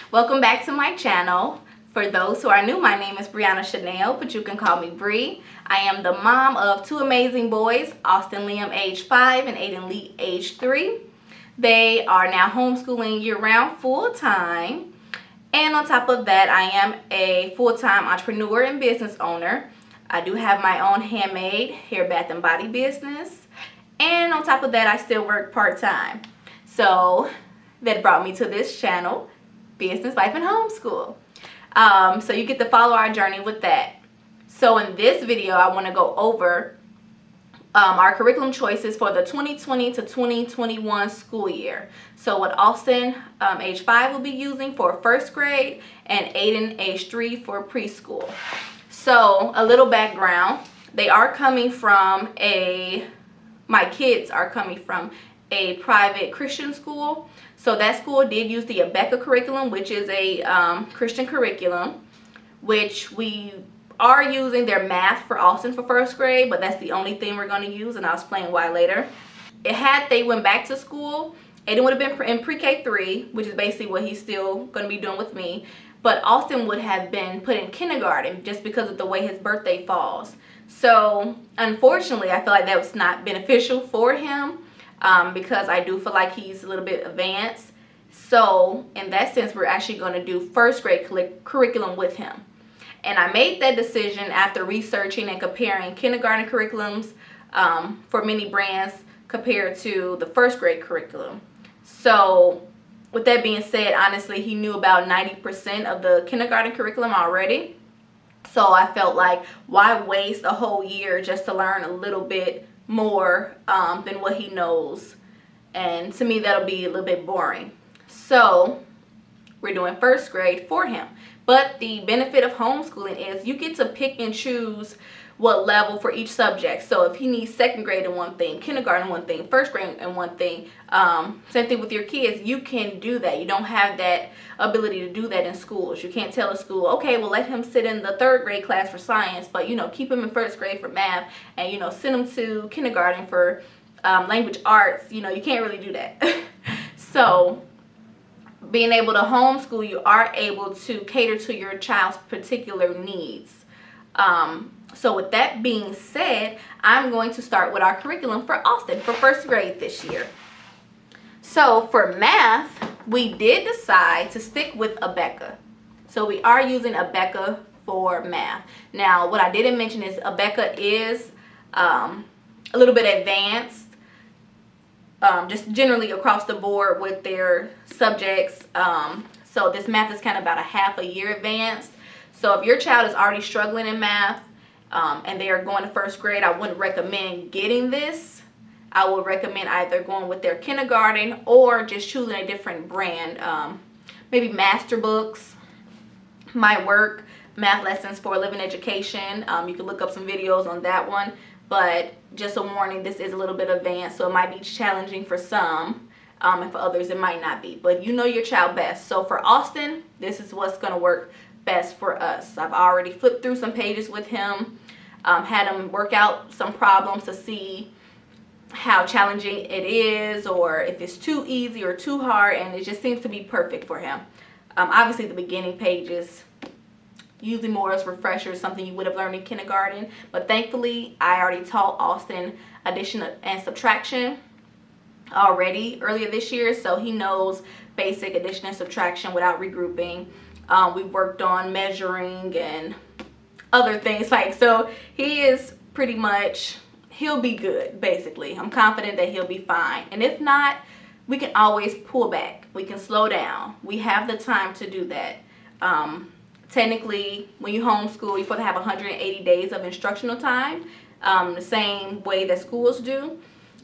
Welcome back to my channel. For those who are new, my name is Brianna Chanel, but you can call me Bree. I am the mom of two amazing boys, Austin Liam age 5 and Aiden Lee age 3. They are now homeschooling year-round full-time. And on top of that, I am a full-time entrepreneur and business owner. I do have my own handmade hair, bath, and body business. And on top of that, I still work part-time. So that brought me to this channel, Business, Life, and Homeschool. So you get to follow our journey with that. So in this video, I want to go over our curriculum choices for the 2020 to 2021 school year. So what Austin, age 5, will be using for first grade, and Aiden, age 3, for preschool. So a little background: they are coming from my kids are coming from a private Christian school. So that school did use the ABEKA curriculum, which is a Christian curriculum, which we are using their math for Austin for first grade, but that's the only thing we're going to use, and I'll explain why later. Had they went back to school, Aiden would have been in pre-K 3, which is basically what he's still going to be doing with me, but Austin would have been put in kindergarten just because of the way his birthday falls. So unfortunately, I feel like that was not beneficial for him. Because I do feel like he's a little bit advanced. So in that sense, we're actually going to do first grade curriculum with him. And I made that decision after researching and comparing kindergarten curriculums for many brands compared to the first grade curriculum. So with that being said, honestly, he knew about 90% of the kindergarten curriculum already. So I felt like, why waste a whole year just to learn a little bit more than what he knows? And to me, that'll be a little bit boring. So we're doing first grade for him. But the benefit of homeschooling is you get to pick and choose what level for each subject. So if he needs second grade in one thing, kindergarten in one thing, first grade in one thing, same thing with your kids, you can do that. You don't have that ability to do that in schools. You can't tell a school, okay, well, let him sit in the third grade class for science, but keep him in first grade for math, and send him to kindergarten for language arts. You can't really do that. So being able to homeschool, you are able to cater to your child's particular needs. So with that being said, I'm going to start with our curriculum for Austin for first grade this year. So for math, we did decide to stick with ABEKA. So we are using ABEKA for math. Now, what I didn't mention is ABEKA is a little bit advanced, just generally across the board with their subjects. So this math is kind of about a half a year advanced. So if your child is already struggling in math, and they are going to first grade, I wouldn't recommend getting this. I would recommend either going with their kindergarten or just choosing a different brand. Maybe Master Books might work. Math Lessons for Living Education. You can look up some videos on that one. But just a warning, this is a little bit advanced, so it might be challenging for some. And for others, it might not be. But you know your child best. So for Austin, this is what's going to work best for us. I've already flipped through some pages with him, had him work out some problems to see how challenging it is, or if it's too easy or too hard, and it just seems to be perfect for him. Obviously the beginning pages, usually more as refreshers, something you would have learned in kindergarten, but thankfully I already taught Austin addition and subtraction already earlier this year, so he knows basic addition and subtraction without regrouping. We worked on measuring and other things, so he is pretty much, he'll be good. Basically, I'm confident that he'll be fine, and if not, we can always pull back, we can slow down. We have the time to do that. Technically, when you homeschool, you're supposed to have 180 days of instructional time, the same way that schools do.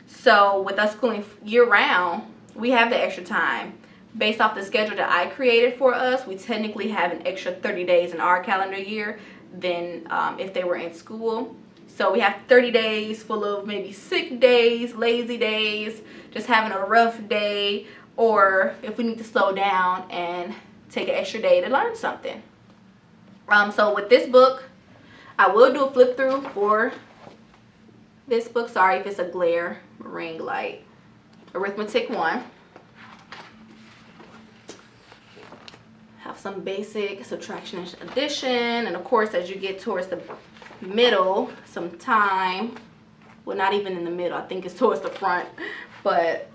So with us schooling year-round, we have the extra time. Based off the schedule that I created for us, we technically have an extra 30 days in our calendar year than if they were in school. So we have 30 days full of maybe sick days, lazy days, just having a rough day, or if we need to slow down and take an extra day to learn something. So with this book, I will do a flip through for this book. Sorry if it's a glare ring light. Arithmetic 1. some basic subtraction and addition, and of course as you get towards the middle, some time, well, not even in the middle, I think it's towards the front, but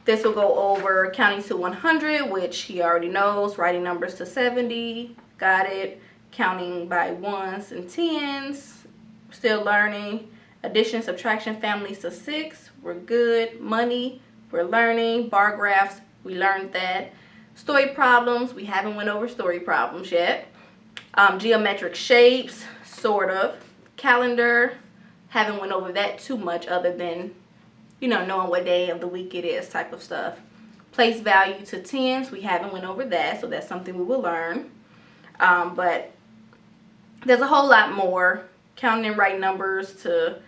this will go over counting to 100, which he already knows, writing numbers to 70, got it, counting by ones and tens, still learning, addition, subtraction, families to 6, we're good, money, we're learning, bar graphs, we learned that, story problems, we haven't went over story problems yet, geometric shapes, sort of, calendar, haven't went over that too much other than, you know, knowing what day of the week it is type of stuff. Place value to tens, we haven't went over that, so that's something we will learn. But there's a whole lot more. Counting and writing numbers to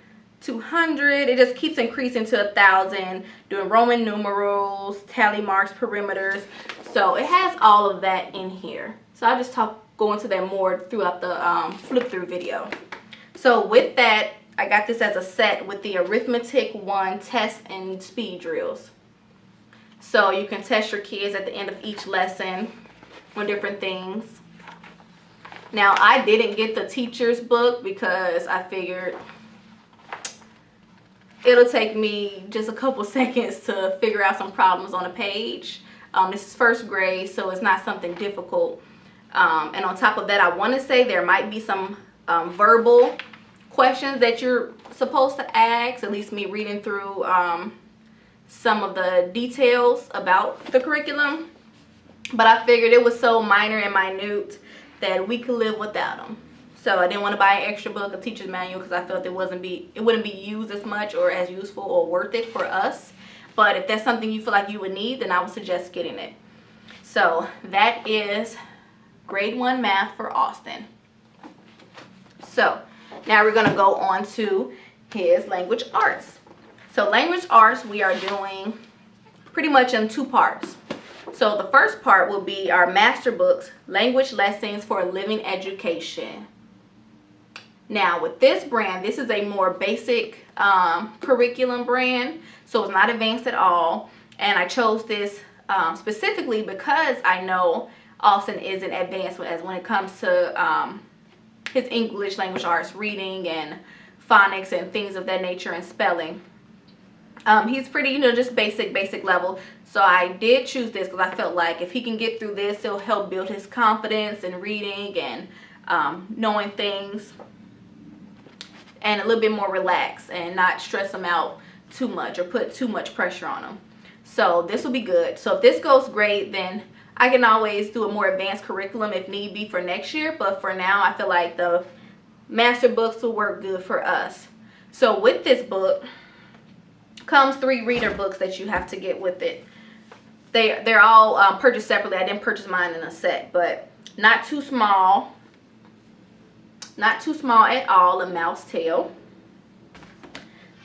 200, it just keeps increasing to 1,000, doing Roman numerals, tally marks, perimeters. So it has all of that in here. So I'll just go into that more throughout the flip through video. So with that, I got this as a set with the Arithmetic 1 test and speed drills. So you can test your kids at the end of each lesson on different things. Now, I didn't get the teacher's book because I figured it'll take me just a couple seconds to figure out some problems on a page. This is first grade, so it's not something difficult. And on top of that, I want to say there might be some verbal questions that you're supposed to ask, at least me reading through some of the details about the curriculum. But I figured it was so minor and minute that we could live without them. So I didn't want to buy an extra book, a teacher's manual, because I felt it wouldn't be used as much or as useful or worth it for us. But if that's something you feel like you would need, then I would suggest getting it. So that is grade 1 math for Austin. So now we're going to go on to his language arts. So language arts we are doing pretty much in 2 parts. So the first part will be our master books, language lessons for living education. Now with this brand, this is a more basic curriculum brand, so it's not advanced at all. And I chose this specifically because I know Austin isn't advanced as when it comes to his English language arts, reading and phonics and things of that nature, and spelling. He's pretty, you know, just basic level. So I did choose this because I felt like if he can get through this, it'll help build his confidence in reading and knowing things, and a little bit more relaxed and not stress him out too much or put too much pressure on him. So this will be good. So if this goes great, then I can always do a more advanced curriculum if need be for next year. But for now, I feel like the master books will work good for us. So with this book comes 3 reader books that you have to get with it. They're all purchased separately. I didn't purchase mine in a set, but not too small. Not too small at all. A Mouse Tale.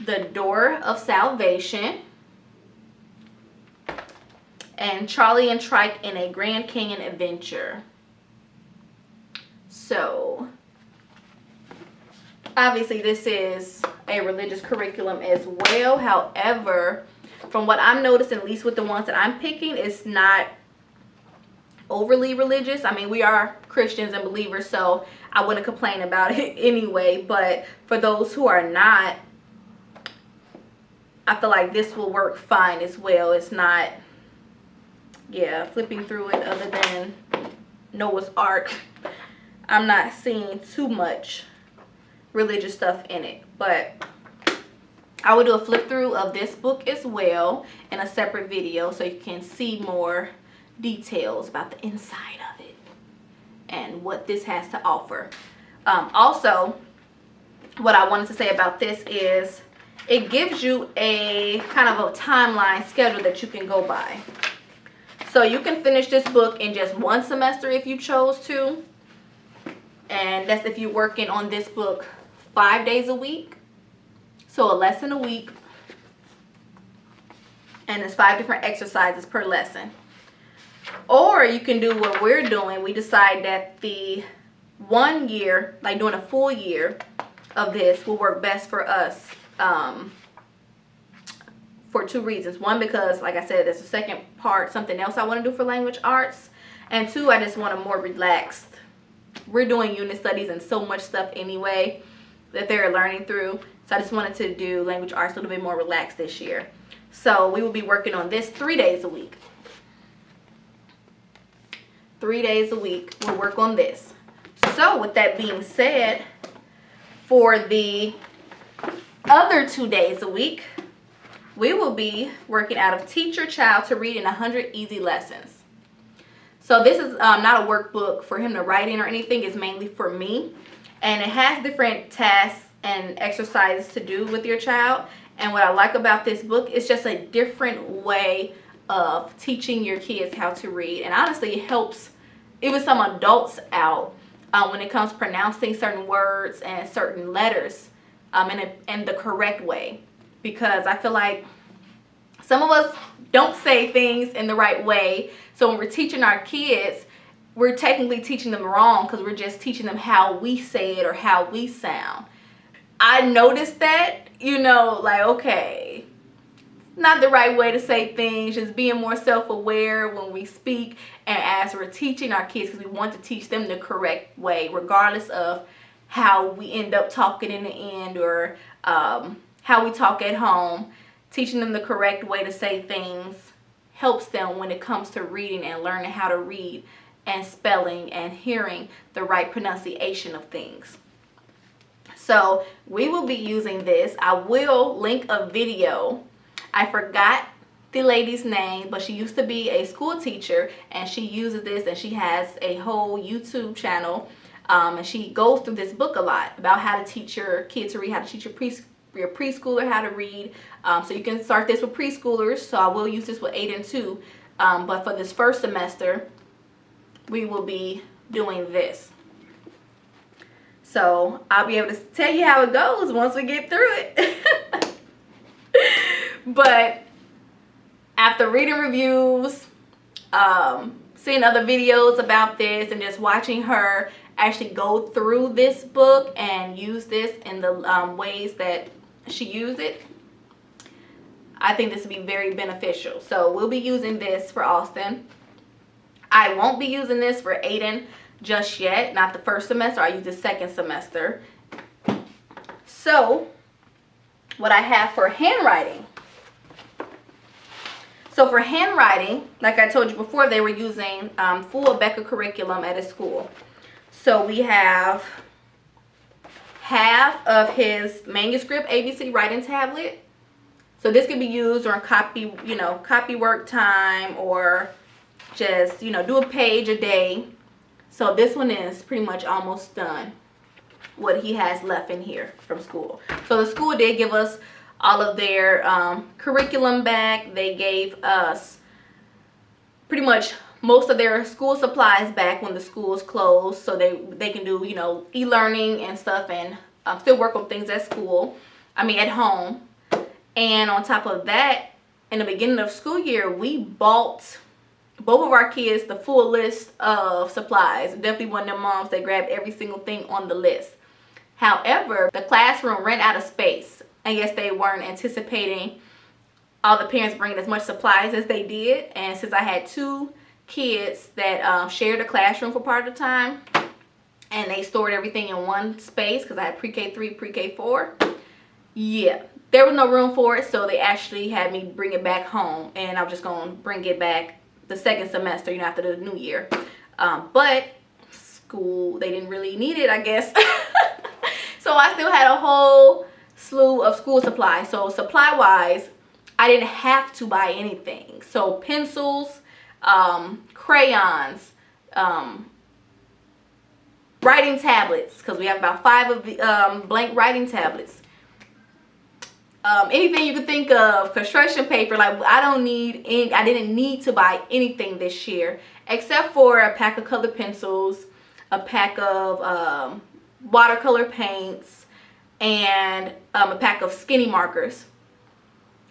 The Door of Salvation. And Charlie and Trike in a Grand Canyon Adventure. So obviously this is a religious curriculum as well. However, from what I'm noticing, at least with the ones that I'm picking, it's not overly religious. I mean, we are Christians and believers, so I wouldn't complain about it anyway. But for those who are not, I feel like this will work fine as well. It's not, yeah, flipping through it other than Noah's Ark, I'm not seeing too much religious stuff in it. But I will do a flip through of this book as well in a separate video so you can see more details about the inside of it and what this has to offer. Also, what I wanted to say about this is it gives you a kind of a timeline schedule that you can go by. So you can finish this book in just 1 semester if you chose to. And that's if you're working on this book 5 days a week. So a lesson a week. And there's 5 different exercises per lesson. Or you can do what we're doing. We decide that the 1 year, like doing a full year of this, will work best for us for 2 reasons. One, because like I said, there's a second part, something else I want to do for language arts. And 2, I just want a more relaxed. We're doing unit studies and so much stuff anyway that they're learning through. So I just wanted to do language arts a little bit more relaxed this year. So we will be working on this 3 days a week. 3 days a week we'll work on this. So with that being said, for the other 2 days a week, we will be working out of Teach Your Child to Read in 100 Easy Lessons. So this is not a workbook for him to write in or anything. It's mainly for me. And it has different tasks and exercises to do with your child. And what I like about this book is just a different way of teaching your kids how to read. And honestly, it helps even some adults out when it comes to pronouncing certain words and certain letters in the correct way. Because I feel like some of us don't say things in the right way. So when we're teaching our kids, we're technically teaching them wrong because we're just teaching them how we say it or how we sound. I noticed that, you know, like, okay, not the right way to say things, just being more self-aware when we speak and as we're teaching our kids, because we want to teach them the correct way, regardless of how we end up talking in the end or how we talk at home. Teaching them the correct way to say things helps them when it comes to reading and learning how to read and spelling and hearing the right pronunciation of things. So we will be using this. I will link a video. I forgot the lady's name, but she used to be a school teacher and she uses this, and she has a whole YouTube channel, and she goes through this book a lot about how to teach your kids to read, how to teach your preschooler how to read. So you can start this with preschoolers. So I will use this with 8 and 2, but for this first semester we will be doing this. So I'll be able to tell you how it goes once we get through it. But after reading reviews, seeing other videos about this, and just watching her actually go through this book and use this in the ways that she used it, I think this will be very beneficial. So we'll be using this for Austin. I won't be using this for Aiden just yet, not the first semester. I use the second semester. So what I have for handwriting. So for handwriting, like I told you before, they were using full ABEKA curriculum at his school. So we have half of his manuscript ABC writing tablet. So this can be used on copy, copy work time, or just, do a page a day. So this one is pretty much almost done, what he has left in here from school. So the school did give us all of their curriculum back. They gave us pretty much most of their school supplies back when the schools closed, so they can do, e-learning and stuff, and still work on things at school, at home. And on top of that, in the beginning of school year, we bought both of our kids the full list of supplies. Definitely one of them moms that grabbed every single thing on the list. However, the classroom ran out of space. I guess they weren't anticipating all the parents bringing as much supplies as they did. And since I had 2 kids that shared a classroom for part of the time, and they stored everything in one space because I had pre-K3, pre-K4, yeah, there was no room for it. So they actually had me bring it back home, and I was just going to bring it back the second semester, after the new year. But school, they didn't really need it, I guess. So I still had a whole slew of school supplies. So supply wise, I didn't have to buy anything. So pencils, crayons, writing tablets, because we have about 5 of the blank writing tablets. Anything you could think of, construction paper. Like, I didn't need to buy anything this year except for a pack of colored pencils, a pack of watercolor paints, and a pack of skinny markers,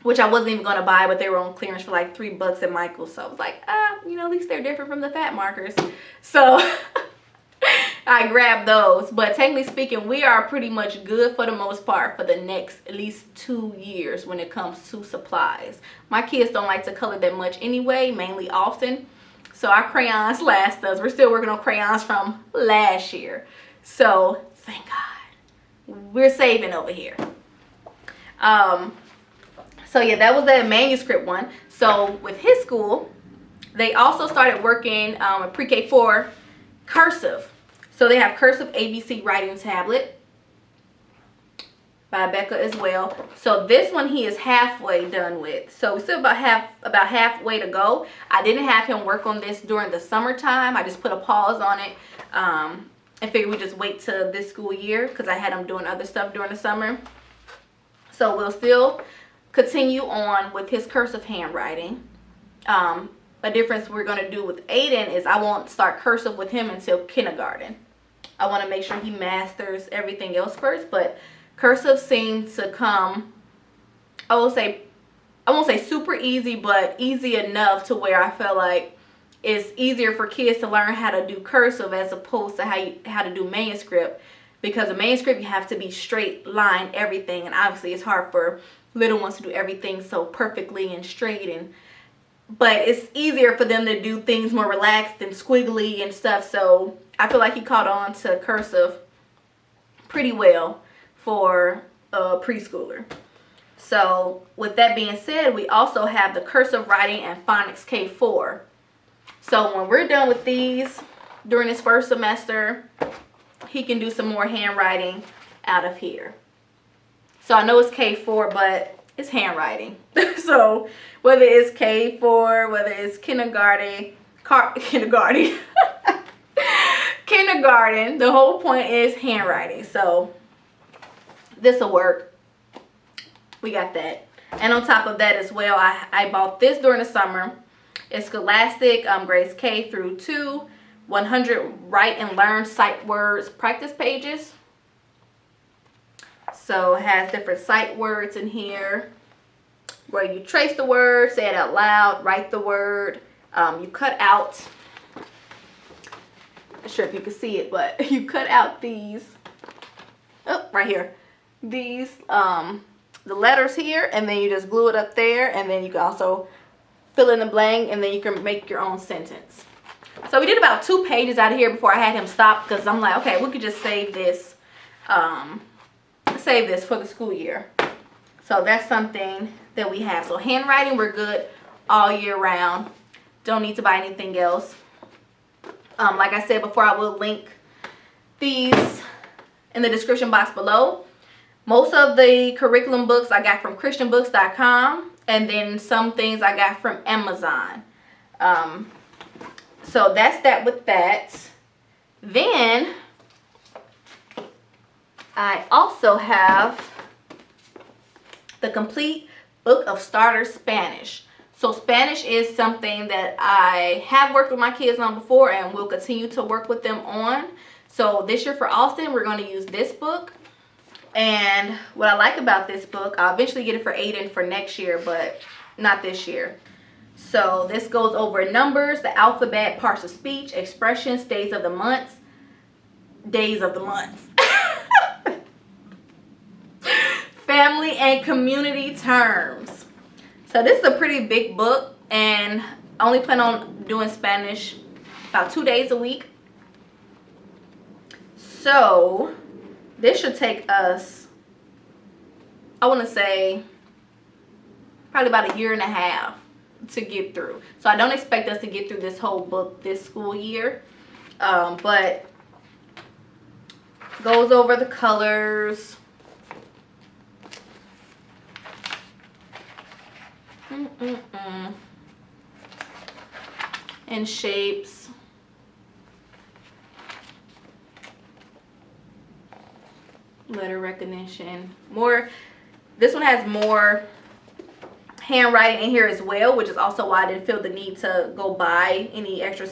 which I wasn't even going to buy, but they were on clearance for like $3 at Michael's. So I was like, at least they're different from the fat markers. So I grabbed those. But technically speaking, we are pretty much good for the most part for the next at least 2 years when it comes to supplies. My kids don't like to color that much anyway, mainly Austin. So our crayons last us. We're still working on crayons from last year. So thank God. We're saving over here. So yeah, that was the manuscript one. So with his school, they also started working a pre-K 4 cursive. So they have cursive ABC writing tablet by ABEKA as well. So this one he is halfway done with. So we still about halfway to go. I didn't have him work on this during the summertime. I just put a pause on it. I figured we just wait till this school year because I had him doing other stuff during the summer. So we'll still continue on with his cursive handwriting. A difference we're going to do with Aiden is I won't start cursive with him until kindergarten. I want to make sure he masters everything else first, but cursive seems to come, I won't say super easy, but easy enough to where I feel like it's easier for kids to learn how to do cursive as opposed to how to do manuscript. Because a manuscript, you have to be straight line everything, and obviously it's hard for little ones to do everything so perfectly and straight, but it's easier for them to do things more relaxed and squiggly and stuff. So I feel like he caught on to cursive pretty well for a preschooler. So with that being said, we also have the cursive writing and phonics K4. So when we're done with these during this first semester, he can do some more handwriting out of here. So I know it's K4, but it's handwriting. So whether it's K4, whether it's kindergarten, kindergarten, the whole point is handwriting. So this will work. We got that. And on top of that as well, I bought this during the summer. It's Scholastic grades K through 2, 100 write and learn sight words practice pages. So it has different sight words in here where you trace the word, say it out loud, write the word. You cut out, I'm not sure if you can see it, but you cut out these, oh, right here, these, the letters here, and then you just glue it up there, and then you can also fill in the blank, and then you can make your own sentence. So we did about 2 pages out of here before I had him stop, because I'm like, okay, we could just save this for the school year. So that's something that we have. So handwriting, we're good all year round. Don't need to buy anything else. Like I said before, I will link these in the description box below. Most of the curriculum books I got from christianbooks.com, and then some things I got from Amazon. So that's that with that. Then I also have the complete book of starter Spanish. So Spanish is something that I have worked with my kids on before and will continue to work with them on. So this year for Austin, we're going to use this book. And what I like about this book, I'll eventually get it for Aiden for next year, but not this year. So this goes over numbers, the alphabet, parts of speech, expressions, days of the months. Family and community terms. So this is a pretty big book, and I only plan on doing Spanish about 2 days a week. So this should take us, I want to say, probably about 1.5 years to get through. So I don't expect us to get through this whole book this school year, but goes over the colors, and shapes, letter recognition. This one has more handwriting in here as well, which is also why I didn't feel the need to go buy any extra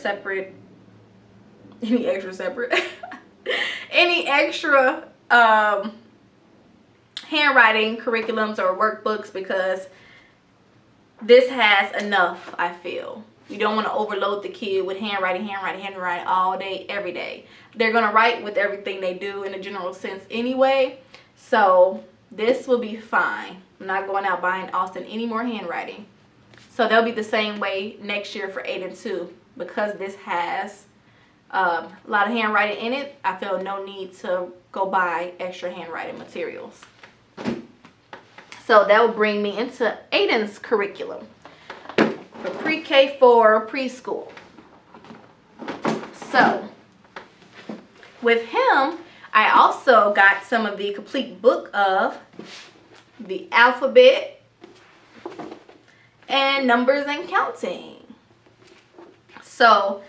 handwriting curriculums or workbooks, because this has enough, I feel. We don't want to overload the kid with handwriting all day, every day. They're going to write with everything they do in a general sense anyway. So this will be fine. I'm not going out buying Austin any more handwriting. So they'll be the same way next year for 8 and 2. Because this has a lot of handwriting in it, I feel no need to go buy extra handwriting materials. So that will bring me into Aiden's curriculum for pre-K for preschool. So with him, I also got some of the complete book of the alphabet and numbers and counting. So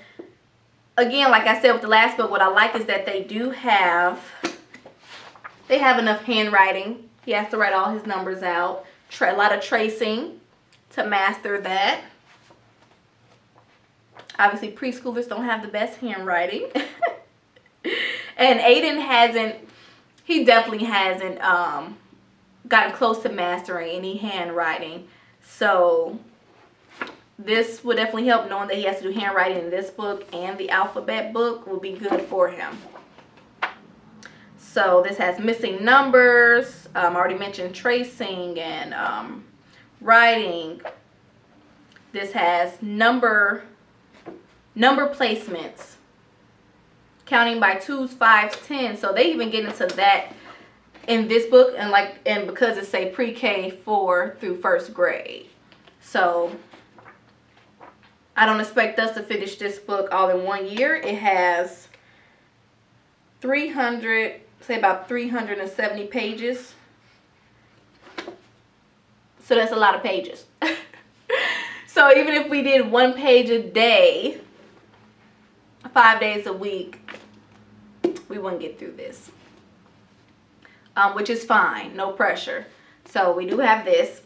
again, like I said with the last book, what I like is that they have enough handwriting. He has to write all his numbers out. A lot of tracing to master that. Obviously, preschoolers don't have the best handwriting. And Aiden he definitely hasn't gotten close to mastering any handwriting. So this would definitely help, knowing that he has to do handwriting in this book and the alphabet book will be good for him. So this has missing numbers. I already mentioned tracing and writing. This has number placements, counting by 2s, 5s, 10s. So they even get into that in this book, and because it's say pre-K 4 through 1st grade. So I don't expect us to finish this book all in 1 year. It has about 370 pages. So that's a lot of pages. So even if we did 1 page a day, 5 days a week, we wouldn't get through this. Which is fine, no pressure. So we do have this.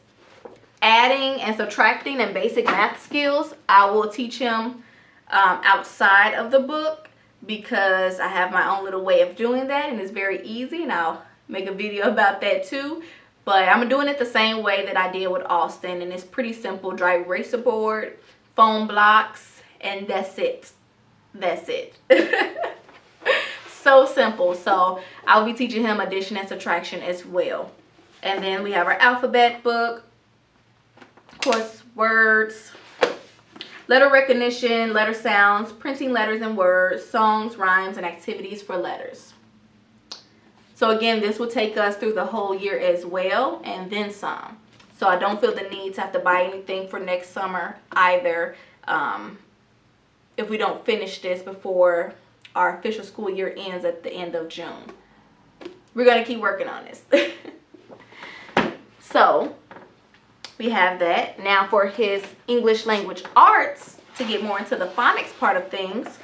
Adding and subtracting and basic math skills, I will teach him outside of the book, because I have my own little way of doing that, and it's very easy, and I'll make a video about that too. But I'm doing it the same way that I did with Austin, and it's pretty simple. Dry eraser board, foam blocks, and that's it. That's it. So simple. So I'll be teaching him addition and subtraction as well. And then we have our alphabet book, of course, words, letter recognition, letter sounds, printing letters and words, songs, rhymes, and activities for letters. So again, this will take us through the whole year as well, and then some. So I don't feel the need to have to buy anything for next summer either, if we don't finish this before our official school year ends at the end of June. We're going to keep working on this. So we have that. Now for his English language arts, to get more into the phonics part of things,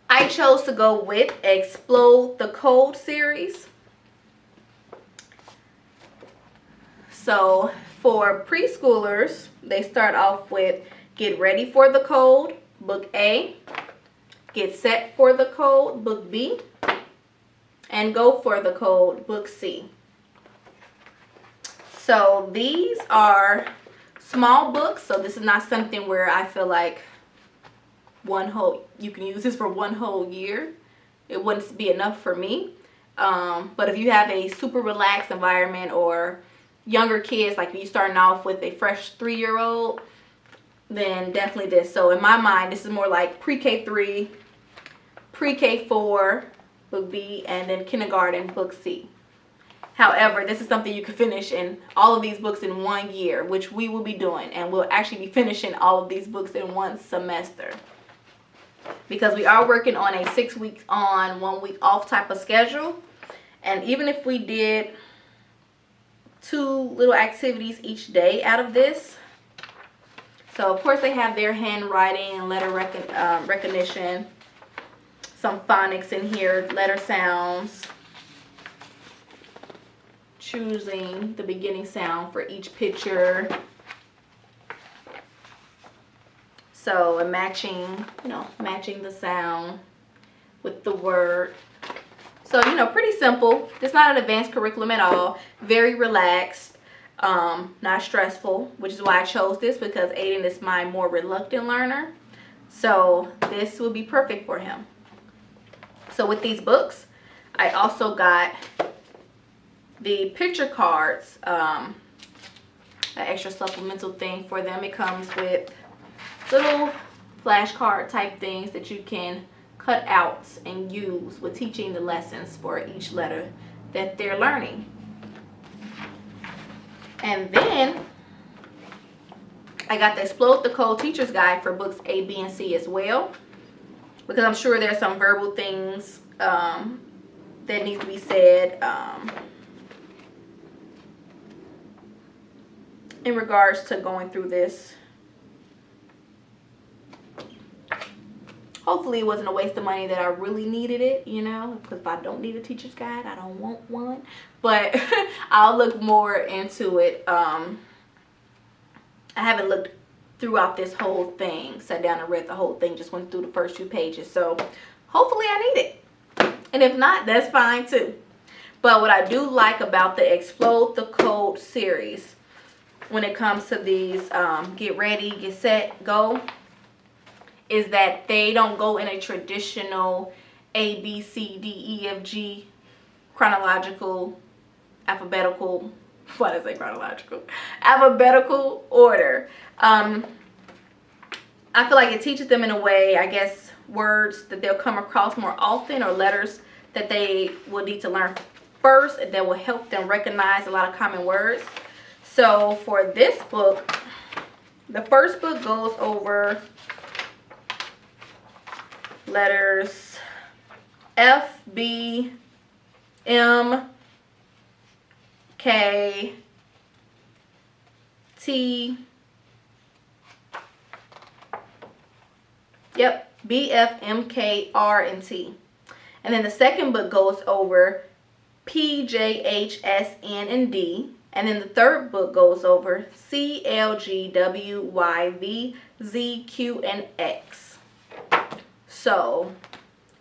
I chose to go with Explode the Code series. So for preschoolers, they start off with Get Ready for the Code, Book A, Get Set for the Code, Book B, and Go for the Code, Book C. So these are small books, so this is not something where I feel like you can use this for 1 whole year. It wouldn't be enough for me. But if you have a super relaxed environment, or younger kids, like you starting off with a fresh 3-year-old, then definitely this. So in my mind, this is more like pre-K 3, pre-K 4, Book B, and then kindergarten, Book C. However, this is something you can finish in all of these books in 1 year, which we will be doing. And we'll actually be finishing all of these books in 1 semester. Because we are working on a 6 weeks on, 1 week off type of schedule. And even if we did 2 little activities each day out of this. So of course they have their handwriting and letter recognition. Some phonics in here, letter sounds. Choosing the beginning sound for each picture. So, and matching, matching the sound with the word. So, pretty simple. It's not an advanced curriculum at all. Very relaxed. not stressful, which is why I chose this, because Aiden is my more reluctant learner. So this will be perfect for him. So with these books, I also got the picture cards, an extra supplemental thing for them. It comes with little flashcard type things that you can cut out and use with teaching the lessons for each letter that they're learning. And then I got the Explode the Code Teacher's Guide for books A, B, and C as well, because I'm sure there's some verbal things that need to be said in regards to going through this. Hopefully it wasn't a waste of money that I really needed it, you know, because if I don't need a teacher's guide, I don't want one. But I'll look more into it. I haven't looked throughout this whole thing, sat down and read the whole thing, just went through the first few pages. So hopefully I need it. And if not, that's fine too. But what I do like about the Explode the Code series, when it comes to these get ready, get set, go, is that they don't go in a traditional A, B, C, D, E, F, G chronological, alphabetical, why did I say chronological? Alphabetical order. I feel like it teaches them in a way, I guess, words that they'll come across more often, or letters that they will need to learn first, that will help them recognize a lot of common words. So for this book, the first book goes over letters F, B, M, K, T, yep, B, F, M, K, R, and T. And then the second book goes over P, J, H, S, N, and D. And then the third book goes over C, L, G, W, Y, V, Z, Q, and X. So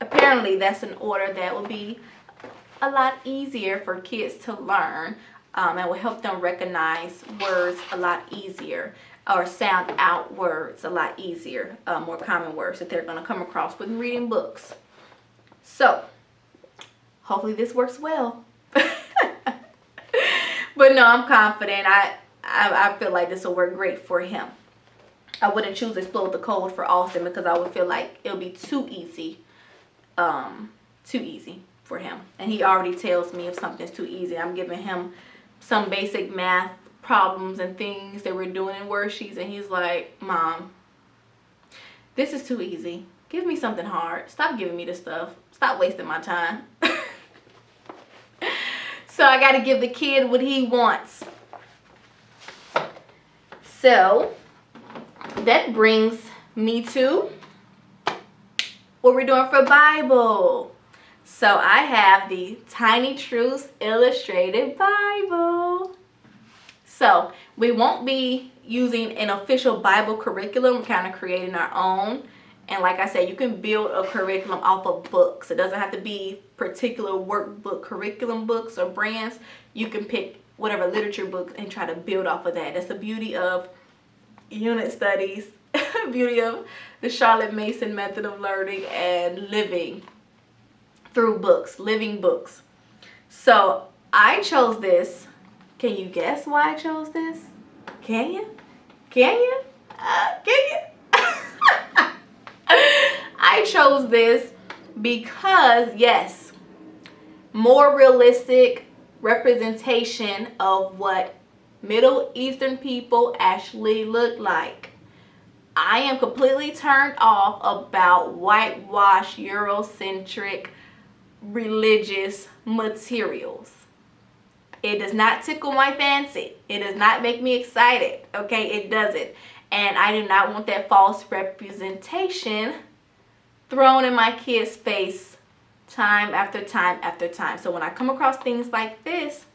apparently that's an order that will be a lot easier for kids to learn, and will help them recognize words a lot easier, or sound out words a lot easier, more common words that they're going to come across when reading books. So hopefully this works well. But no, I'm confident. I feel like this will work great for him. I wouldn't choose Explode the Code for Austin because I would feel like it'll be too easy for him. And he already tells me if something's too easy. I'm giving him some basic math problems and things that we're doing in worksheets, and he's like, Mom, this is too easy. Give me something hard. Stop giving me this stuff. Stop wasting my time. So I got to give the kid what he wants. So that brings me to what we're doing for Bible. So I have the Tiny Truths Illustrated Bible. So we won't be using an official Bible curriculum. We're kind of creating our own. And like I said, you can build a curriculum off of books. It doesn't have to be particular workbook curriculum books or brands. You can pick whatever literature book and try to build off of that. That's the beauty of unit studies, beauty of the Charlotte Mason method of learning and living through books, living books. So I chose this. Can you guess why I chose this? Can you? Can you? Can you? I chose this because, yes, more realistic representation of what Middle Eastern people actually look like. I am completely turned off about whitewash, Eurocentric, religious materials. It does not tickle my fancy. It does not make me excited. Okay, it doesn't. And I do not want that false representation thrown in my kid's face time after time after time. So when I come across things like this,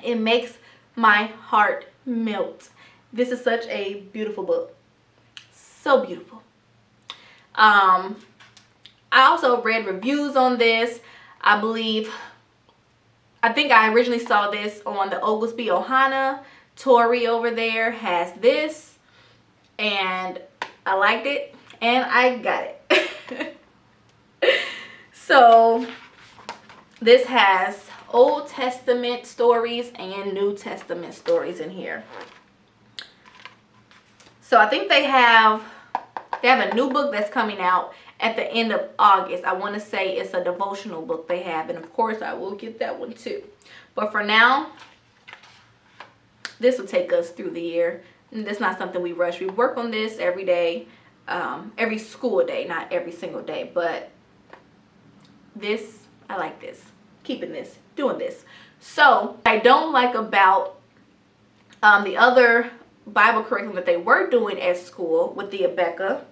it makes my heart melt. This is such a beautiful book. So beautiful. I also read reviews on this. I believe I think I originally saw this on the Oglesby Ohana. Tori over there has this, and I liked it, and I got it. So this has Old Testament stories and New Testament stories in here. So I think they have a new book that's coming out at the end of August. I want to say it's a devotional book they have, and of course I will get that one too. But for now, this will take us through the year. And that's not something we rush. We work on this every day, every school day, not every single day. But this, I like this. Keeping this, doing this. So I don't like about the other Bible curriculum that they were doing at school with the ABEKA.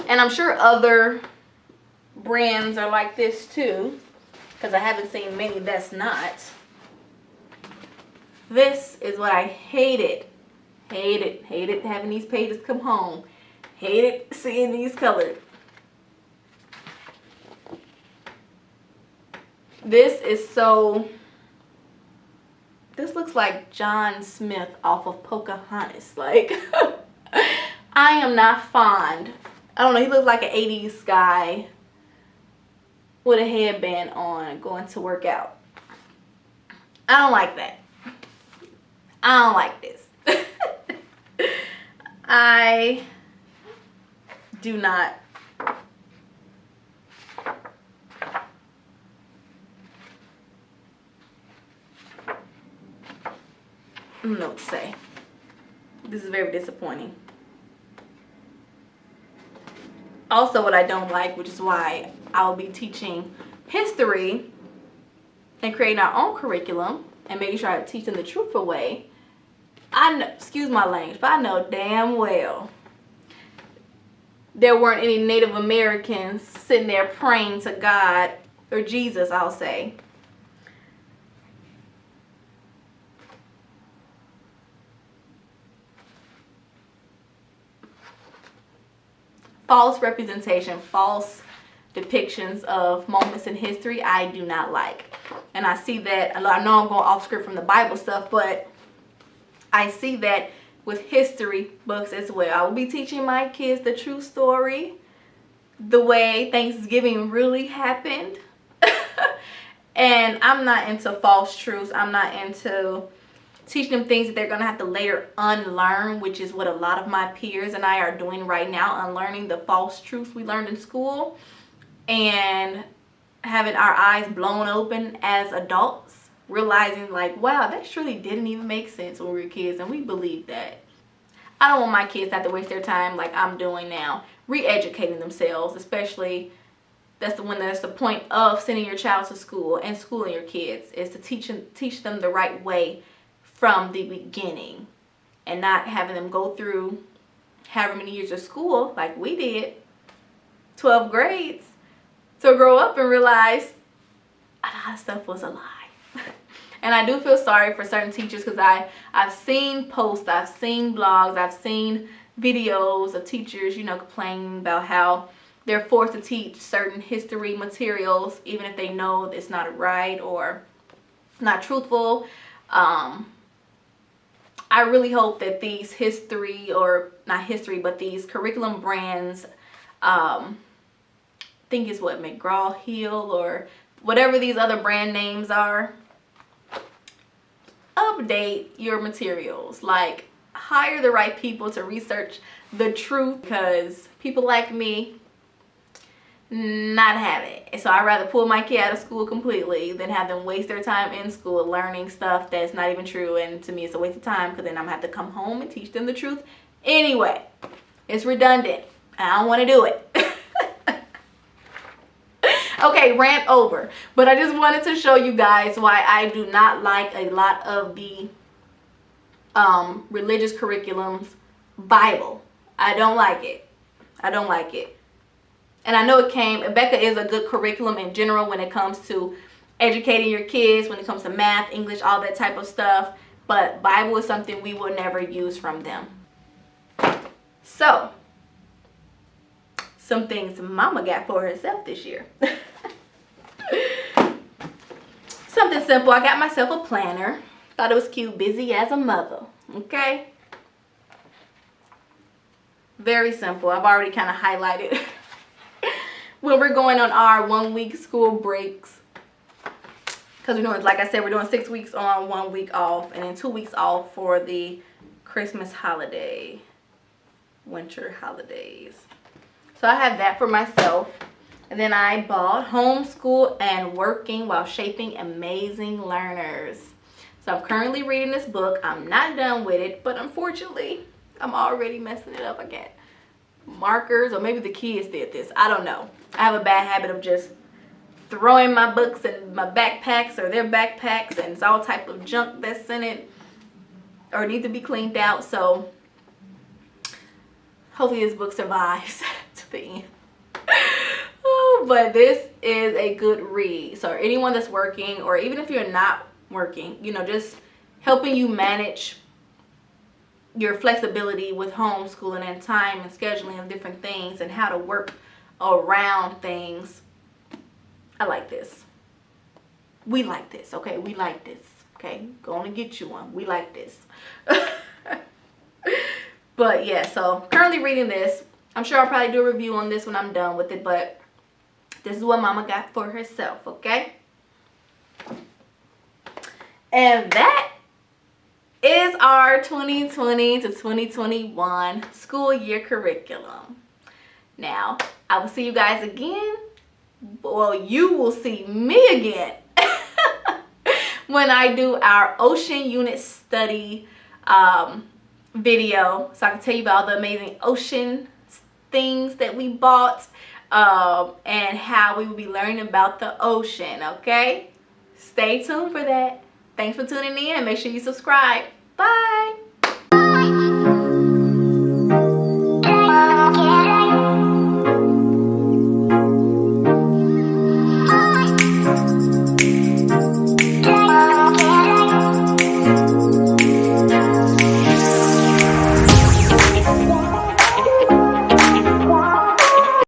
And I'm sure other brands are like this too, because I haven't seen many that's not. This is what I hated. Hated having these pages come home. Hated seeing these colored. This is so, this looks like John Smith off of Pocahontas. Like, I am not fond. I don't know, he looks like an 80s guy with a headband on going to work out. I don't like that. I don't like this. I do not. I don't know what to say. This is very disappointing. Also, what I don't like, which is why I'll be teaching history and creating our own curriculum and making sure I teach them the truthful way. I know, excuse my language, but I know damn well there weren't any Native Americans sitting there praying to God, or Jesus, I'll say. False representation, false depictions of moments in history, I do not like. And I see that, I know I'm going off script from the Bible stuff, but I see that with history books as well. I will be teaching my kids the true story, the way Thanksgiving really happened. And I'm not into false truths. I'm not into teaching them things that they're going to have to later unlearn, which is what a lot of my peers and I are doing right now, unlearning the false truths we learned in school and having our eyes blown open as adults, realizing like, wow, that surely didn't even make sense when we were kids, and we believed that. I don't want my kids to have to waste their time like I'm doing now, re-educating themselves, especially that's the point of sending your child to school and schooling your kids, is to teach them the right way from the beginning, and not having them go through however many years of school like we did, 12 grades, to grow up and realize a lot of stuff was a lie. And I do feel sorry for certain teachers, because I've seen posts, I've seen blogs, I've seen videos of teachers, you know, complaining about how they're forced to teach certain history materials even if they know it's not right or not truthful. I really hope that these history, or not history, but these curriculum brands, I think it's what, McGraw-Hill or whatever these other brand names are, update your materials. Like, hire the right people to research the truth, because people like me not have it. So I'd rather pull my kid out of school completely than have them waste their time in school learning stuff that's not even true. And to me, it's a waste of time, because then I'm gonna have to come home and teach them the truth anyway. It's redundant. I don't want to do it. Okay, rant over. But I just wanted to show you guys why I do not like a lot of the religious curriculums Bible. I don't like it. I don't like it. And I know ABEKA is a good curriculum in general when it comes to educating your kids, when it comes to math, English, all that type of stuff. But Bible is something we will never use from them. So, some things Mama got for herself this year. Some something simple. I got myself a planner. Thought it was cute. Busy as a mother. Okay. Very simple. I've already kind of highlighted when we're going on our 1 week school breaks. Because we're doing, like I said, we're doing 6 weeks on, 1 week off, and then 2 weeks off for the Christmas holiday, winter holidays. So I have that for myself. And then I bought Homeschool and Working While Shaping Amazing Learners. So I'm currently reading this book. I'm not done with it, but unfortunately, I'm already messing it up. I got markers, or maybe the kids did this. I don't know. I have a bad habit of just throwing my books in my backpacks or their backpacks, and it's all type of junk that's in it or need to be cleaned out. So hopefully this book survives to the end. But this is a good read. So anyone that's working, or even if you're not working, you know, just helping you manage your flexibility with homeschooling and time and scheduling and different things and how to work around things. I like this. We like this, okay? We like this, okay? Go on and get you one. We like this. But yeah, so currently reading this. I'm sure I'll probably do a review on this when I'm done with it, but this is what Mama got for herself, okay? And that is our 2020 to 2021 school year curriculum. Now, I will see you guys again. Well, you will see me again when I do our ocean unit study video. So I can tell you about all the amazing ocean things that we bought and how we will be learning about the ocean, okay? Stay tuned for that. Thanks for tuning in. Make sure you subscribe. Bye.